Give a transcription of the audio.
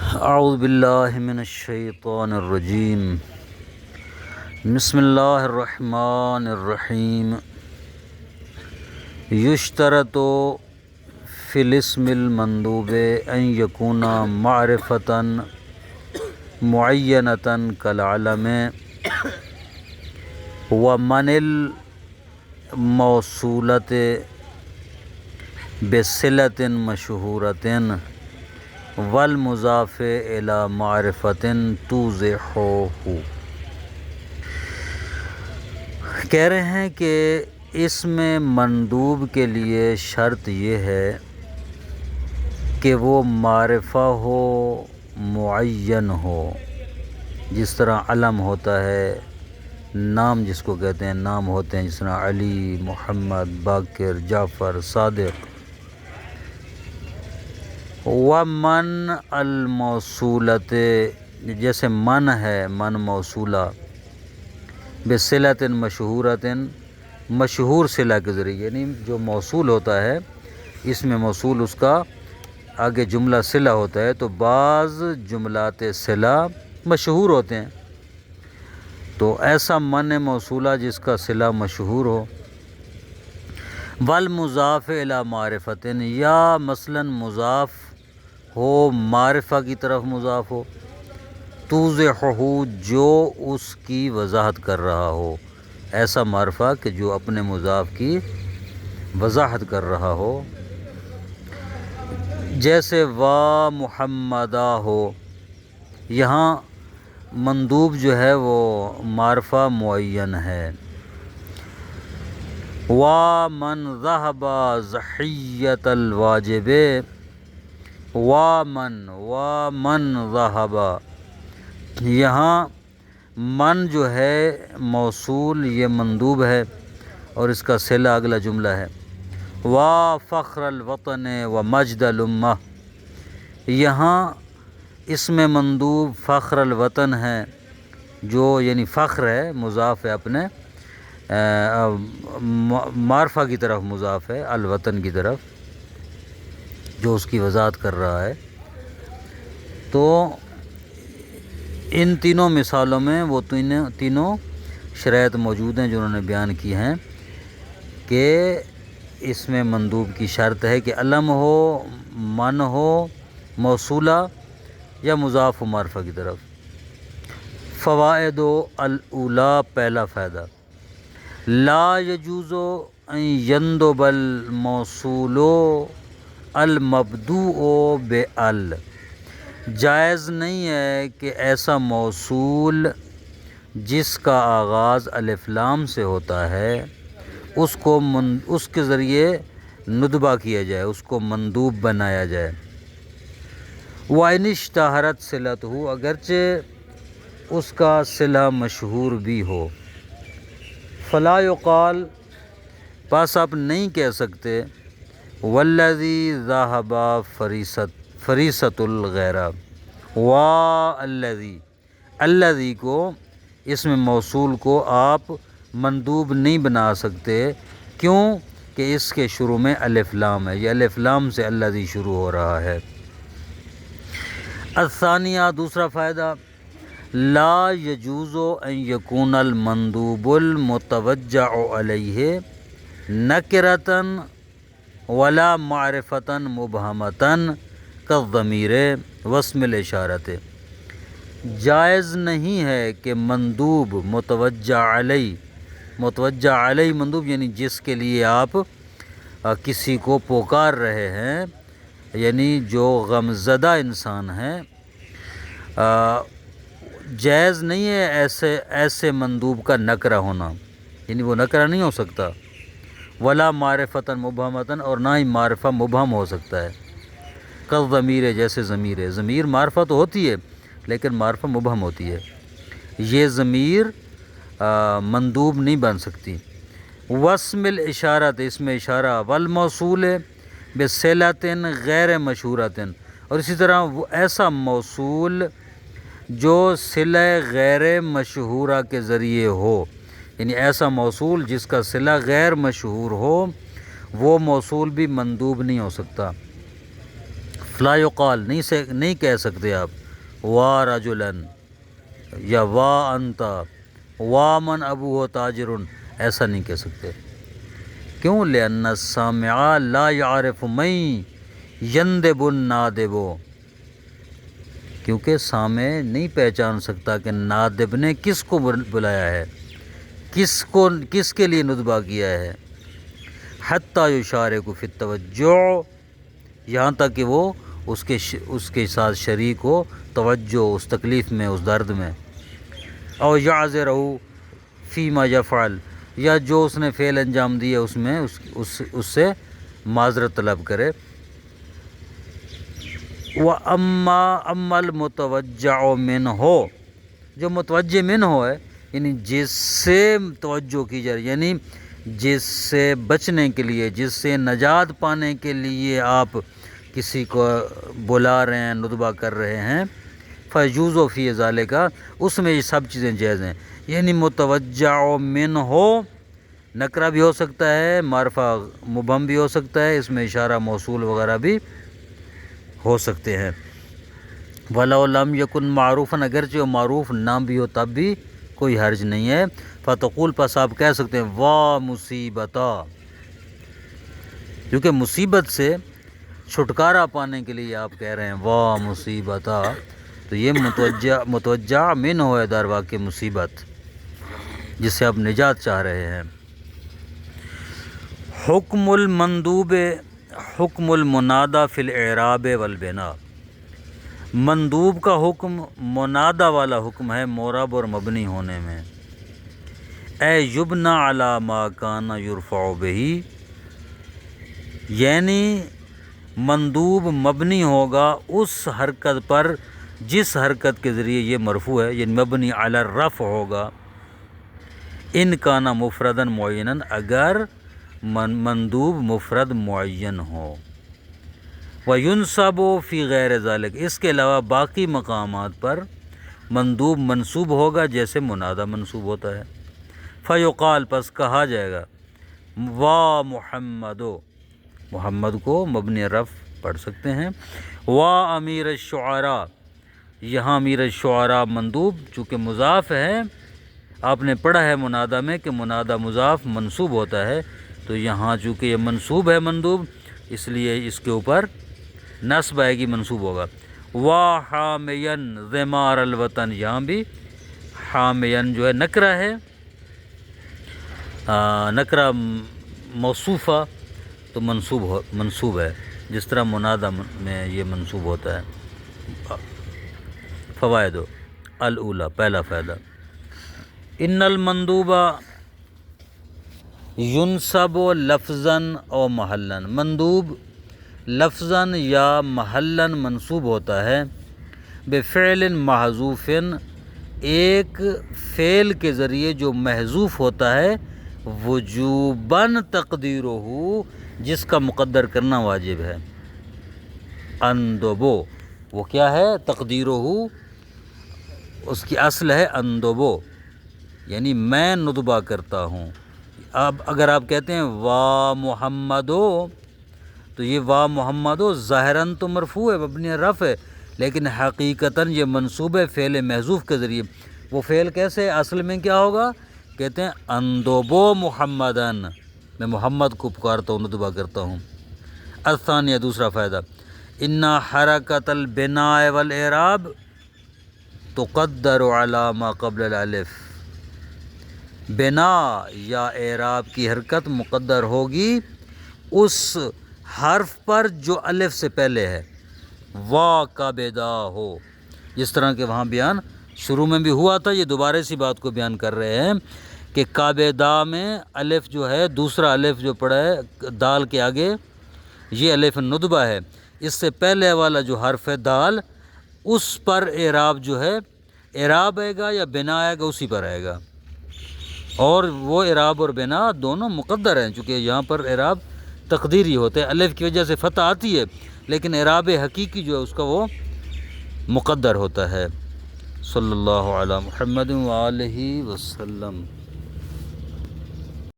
اعوذ باللہ من الشیطان الرجیم بسم اللہ الرحمن الرحیم یشترط فی الاسم المندوب ان یکون معرفتا معینتا کالعلم ومن الموصولت بصلۃ مشہورۃ والمضاف الی معرفۃ توضحہ۔ کہہ رہے ہیں کہ اسم مندوب کے لیے شرط یہ ہے کہ وہ معرفہ ہو، معین ہو، جس طرح علم ہوتا ہے، نام جس کو کہتے ہیں، نام ہوتے ہیں جس طرح علی، محمد، باقر، جعفر، صادق۔ ومن الموصولت، جیسے من ہے، من موصولہ، بصلۃ مشہورۃ، مشہور صلہ کے ذریعے، یعنی جو موصول ہوتا ہے، اس میں موصول اس کا آگے جملہ صلہ ہوتا ہے، تو بعض جملات صلہ مشہور ہوتے ہیں، تو ایسا من موصولہ جس کا صلہ مشہور ہو۔ والمضاف الی معرفۃ، یا مثلا مضاف ہو، معرفہ کی طرف مضاف ہو، توضحہ، جو اس کی وضاحت کر رہا ہو، ایسا معرفہ کہ جو اپنے مضاف کی وضاحت کر رہا ہو، جیسے وا محمدہ ہو، یہاں مندوب جو ہے وہ معرفہ معین ہے۔ وَمَنْ ذَهَبَ ضَحِيَّةَ الْوَاجِبِ، وَمَنْ ذَهَبَ، یہاں من جو ہے موصول، یہ مندوب ہے اور اس کا صلہ اگلا جملہ ہے۔ وَفَخْرَ الْوَطَنِ وَمَجْدَ الْأُمَّةِ، یہاں اس میں مندوب فخر الوطن ہے، جو یعنی فخر ہے، مضاف ہے، اپنے معرفہ کی طرف مضاف ہے، الوطن کی طرف، جو اس کی وضاحت کر رہا ہے۔ تو ان تینوں مثالوں میں وہ تینوں شرائط موجود ہیں جو انہوں نے بیان کی ہیں کہ اس میں مندوب کی شرط ہے کہ علم ہو، من ہو، موصولہ یا مضاف و معرفہ کی طرف۔ فوائد الاولی، پہلا فائدہ، لا یجوز ان یندب الموصول المبدوء بال، جائز نہیں ہے کہ ایسا موصول جس کا آغاز الف لام سے ہوتا ہے اس کے ذریعے ندبہ کیا جائے، اس کو مندوب بنایا جائے۔ وَإِنِ اشْتَهَرَتْ صِلَتُهُ، اگرچہ اس کا صلہ مشہور بھی ہو۔ فَلَا يُقَال، پس آپ نہیں کہہ سکتے وَالَّذِي ذَهَبَ فَرِيسَةُ الْغَيْرَ، الذی کو، اس میں موصول کو آپ مندوب نہیں بنا سکتے، کیوں کہ اس کے شروع میں الف لام ہے، یہ الف لام سے الذی شروع ہو رہا ہے۔ الثانیہ، دوسرا فائدہ، لا یجوز ان یکون المندوب المتوجع علیہ نکرۃ ولا معرفۃ مبہمۃ کالضمیر واسم الاشارۃ، جائز نہیں ہے کہ مندوب متوجع علیہ مندوب یعنی جس کے لیے آپ کسی کو پکار رہے ہیں، یعنی جو غمزدہ انسان ہے، جائز نہیں ہے ایسے مندوب کا نکرہ ہونا، یعنی وہ نکرہ نہیں ہو سکتا۔ ولا معرفۃ مبہمۃ، اور نہ ہی معرفہ مبہم ہو سکتا ہے۔ کالضمیر، جیسے ضمیر ہے، ضمیر معرفہ تو ہوتی ہے لیکن معرفہ مبہم ہوتی ہے، یہ ضمیر مندوب نہیں بن سکتی۔ واسم الاشارۃ، اس میں اشارہ، والموصول بصلۃ غیر مشہورۃ، اور اسی طرح وہ ایسا موصول جو صلہ غیر مشہورہ کے ذریعے ہو، یعنی ایسا موصول جس کا صلہ غیر مشہور ہو، وہ موصول بھی مندوب نہیں ہو سکتا۔ فلا یقال نہیں کہہ سکتے آپ وا رجلن یا وا انتا وا من ابوہ تاجرن، ایسا نہیں کہہ سکتے. کیوں؟ لأن السامع لا يعرف من يندب النادب، کیونکہ سامع نہیں پہچان سکتا کہ نادب نے کس کو بلایا ہے، کس کے لیے ندبہ کیا ہے. حتی یشارک فی التوجع، یہاں تک کہ وہ اس کے ساتھ شریک ہو توجہ، اس تکلیف میں، اس درد میں. او یعذرہ فیما یفعل، یا جو اس نے فعل انجام دیا اس میں اس سے معذرت طلب کرے. وَأَمَّا الْمُتَوَجَّعُ مِنْهُ، جو متوجہ منہ ہے یعنی جس سے توجہ کی جائے، یعنی جس سے بچنے کے لیے، جس سے نجات پانے کے لیے آپ کسی کو بلا رہے ہیں، ندبہ کر رہے ہیں، فَيَجُوزُ فِي ذَلِكَ، اس میں یہ سب چیزیں جائز ہیں. یعنی متوجع منہ نکرہ بھی ہو سکتا ہے، معرفہ مبہم بھی ہو سکتا ہے، اس میں اشارہ موصول وغیرہ بھی ہو سکتے ہیں. وَلَوْ لَمْ يَكُنْ مَعْرُوفًا، اگرچہ وہ معروف نام بھی ہو تب بھی کوئی حرج نہیں ہے. فَتَقُول، پس آپ کہہ سکتے ہیں وا مصیبتا، کیونکہ مصیبت سے چھٹکارا پانے کے لیے آپ کہہ رہے ہیں وا مصیبتا، تو یہ متوجہ من ہے در واقع مصیبت جس سے آپ نجات چاہ رہے ہیں. حکم المندوب حکم المنادى فی الاعراب والبناء، مندوب کا حکم منادہ والا حکم ہے معرب اور مبنی ہونے میں. اے یبنا علی ما کان یرفع بہ، یعنی مندوب مبنی ہوگا اس حرکت پر جس حرکت کے ذریعے یہ مرفوع ہے، یعنی مبنی علی الرفع ہوگا. ان کان مفردا معینا، اگر مندوب مفرد معین ہو. وَيُنْصَبُ فِي غیر ذلك، اس کے علاوہ باقی مقامات پر مندوب منصوب ہوگا جیسے منادہ منصوب ہوتا ہے. فَيُقَال، پس کہا جائے گا وا محمد، محمد کو مبنی رفع پڑھ سکتے ہیں. وا امیر الشعراء، یہاں امیر الشعراء مندوب چونکہ مضاف ہے، آپ نے پڑھا ہے منادہ میں کہ منادہ مضاف منصوب ہوتا ہے، تو یہاں چونکہ یہ منصوب ہے مندوب، اس لیے اس کے اوپر نصب آئے گی، منصوب ہوگا. وا حامین ذمار الوطن، یہاں بھی حامین جو ہے نکرہ ہے، نکرہ موصوفہ، تو منصوب ہے جس طرح منادہ میں یہ منصوب ہوتا ہے. فوائد الاولی، پہلا فائدہ، ان المندوب ینصب لفظا او محلا، مندوب لفظا یا محلا منصوب ہوتا ہے. بفعل محذوف، ایک فعل کے ذریعے جو محذوف ہوتا ہے، وجوباً تقدیرہ، جس کا مقدر کرنا واجب ہے. اندبو، وہ کیا ہے؟ تقدیرہ، اس کی اصل ہے اندبو، یعنی میں ندبہ کرتا ہوں. اب اگر آپ کہتے ہیں وا محمدو، تو یہ وا محمدو ظاہراً تو مرفوع ہے، مبنی رفع ہے، لیکن حقیقتاً یہ منصوب ہے فعل محذوف کے ذریعے. وہ فعل کیسے؟ اصل میں کیا ہوگا؟ کہتے ہیں اندبو محمدن، میں محمد کو پکارتا ہوں، ندبہ کرتا ہوں. الثانیہ، دوسرا فائدہ، ان حرکت البناء والاعراب تقدر علی ما قبل الالف، بنا یا اعراب کی حرکت مقدر ہوگی اس حرف پر جو الف سے پہلے ہے. وا کبدا ہو، جس طرح کہ وہاں بیان شروع میں بھی ہوا تھا، یہ دوبارہ اسی بات کو بیان کر رہے ہیں کہ کابدا میں الف جو ہے، دوسرا الف جو پڑا ہے دال کے آگے، یہ الف ندبہ ہے. اس سے پہلے والا جو حرف ہے دال، اس پر اعراب جو ہے، اعراب آئے گا یا بنا آئے گا، اسی پر آئے گا. اور وہ اعراب اور بنا دونوں مقدر ہیں، چونکہ یہاں پر اعراب تقدیری ہوتے ہیں، الف کی وجہ سے فتح آتی ہے، لیکن اعراب حقیقی جو ہے اس کا وہ مقدر ہوتا ہے. صلی اللہ علی محمد وآلہ وسلم.